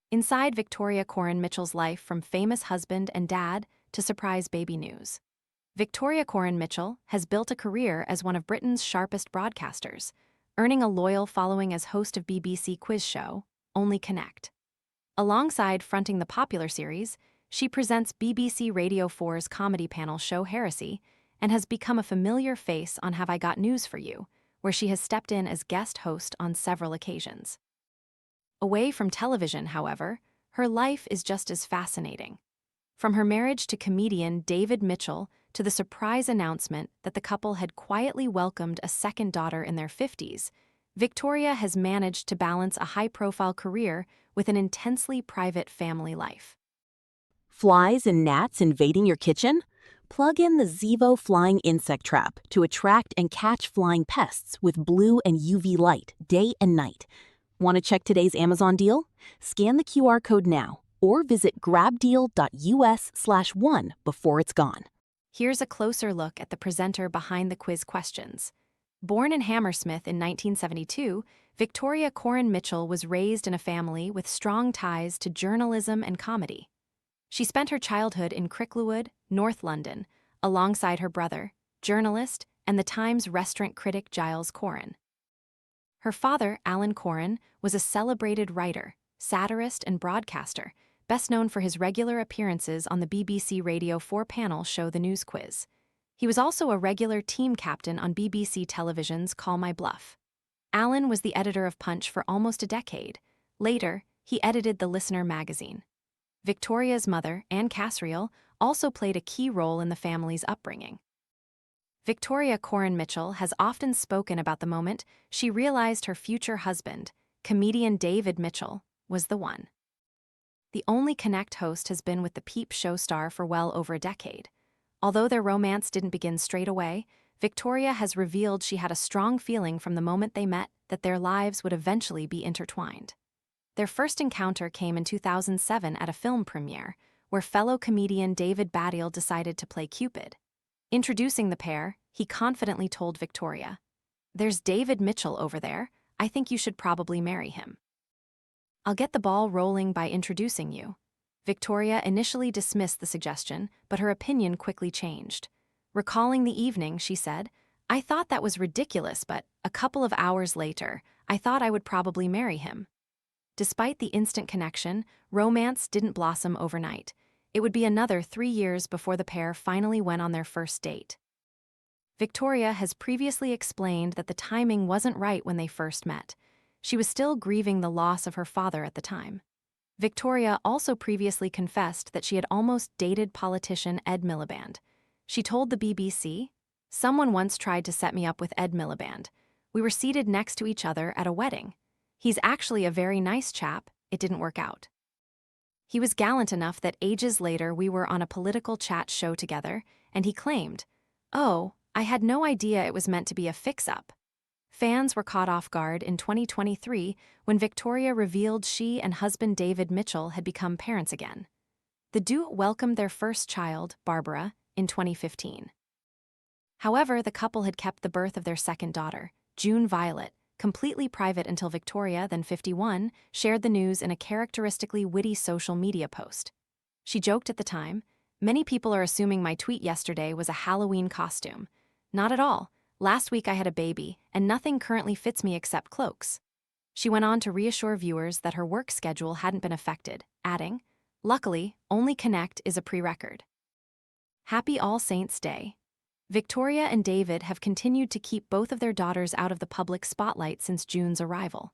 Inside Victoria Coren Mitchell's life from famous husband and dad to surprise baby news. Victoria Coren Mitchell has built a career as one of Britain's sharpest broadcasters, earning a loyal following as host of BBC quiz show, Only Connect. Alongside fronting the popular series, she presents BBC Radio 4's comedy panel show Heresy and has become a familiar face on Have I Got News for You, where she has stepped in as guest host on several occasions. Away from television, however, her life is just as fascinating. From her marriage to comedian David Mitchell to the surprise announcement that the couple had quietly welcomed a second daughter in their 50s, Victoria has managed to balance a high-profile career with an intensely private family life. Flies and gnats invading your kitchen? Plug in the Zevo flying insect trap to attract and catch flying pests with blue and UV light day and night. Want to check today's Amazon deal? Scan the QR code now or visit grabdeal.us/1 before it's gone. Here's a closer look at the presenter behind the quiz questions. Born in Hammersmith in 1972, Victoria Coren Mitchell was raised in a family with strong ties to journalism and comedy. She spent her childhood in Cricklewood, North London, alongside her brother, journalist, and the Times restaurant critic Giles Coren. Her father, Alan Coren, was a celebrated writer, satirist, and broadcaster, best known for his regular appearances on the BBC Radio 4 panel show The News Quiz. He was also a regular team captain on BBC Television's Call My Bluff. Alan was the editor of Punch for almost a decade. Later, he edited The Listener magazine. Victoria's mother, Anne Casriel, also played a key role in the family's upbringing. Victoria Coren Mitchell has often spoken about the moment she realized her future husband, comedian David Mitchell, was the one. The Only Connect host has been with the Peep Show star for well over a decade. Although their romance didn't begin straight away, Victoria has revealed she had a strong feeling from the moment they met that their lives would eventually be intertwined. Their first encounter came in 2007 at a film premiere, where fellow comedian David Baddiel decided to play Cupid. Introducing the pair, he confidently told Victoria, "There's David Mitchell over there. I think you should probably marry him." "I'll get the ball rolling by introducing you." Victoria initially dismissed the suggestion, but her opinion quickly changed. Recalling the evening, she said, "I thought that was ridiculous, but a couple of hours later, I thought I would probably marry him." Despite the instant connection, romance didn't blossom overnight. It would be another 3 years before the pair finally went on their first date. Victoria has previously explained that the timing wasn't right when they first met. She was still grieving the loss of her father at the time. Victoria also previously confessed that she had almost dated politician Ed Miliband. She told the BBC, "Someone once tried to set me up with Ed Miliband. We were seated next to each other at a wedding. He's actually a very nice chap. It didn't work out. He was gallant enough that ages later we were on a political chat show together, and he claimed, 'Oh, I had no idea it was meant to be a fix-up.'" Fans were caught off guard in 2023 when Victoria revealed she and husband David Mitchell had become parents again. The duo welcomed their first child, Barbara, in 2015. However, the couple had kept the birth of their second daughter, June Violet, completely private until Victoria, then 51, shared the news in a characteristically witty social media post. She joked at the time, "Many people are assuming my tweet yesterday was a Halloween costume. Not at all. Last week I had a baby, and nothing currently fits me except cloaks." She went on to reassure viewers that her work schedule hadn't been affected, adding, "Luckily, Only Connect is a pre-record." Happy All Saints' Day. Victoria and David have continued to keep both of their daughters out of the public spotlight since June's arrival.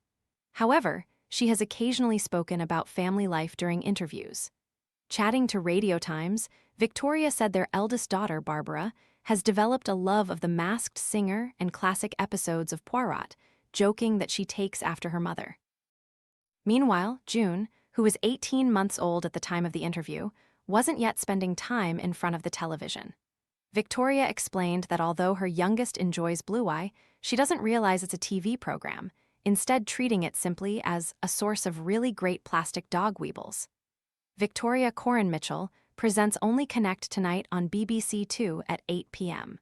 However, she has occasionally spoken about family life during interviews. Chatting to Radio Times, Victoria said their eldest daughter, Barbara, has developed a love of The Masked Singer and classic episodes of Poirot, joking that she takes after her mother. Meanwhile, June, who was 18 months old at the time of the interview, wasn't yet spending time in front of the television. Victoria explained that although her youngest enjoys Blue Eye, she doesn't realize it's a TV program, instead treating it simply as a source of really great plastic dog weebles. Victoria Coren Mitchell presents Only Connect tonight on BBC 2 at 8 p.m.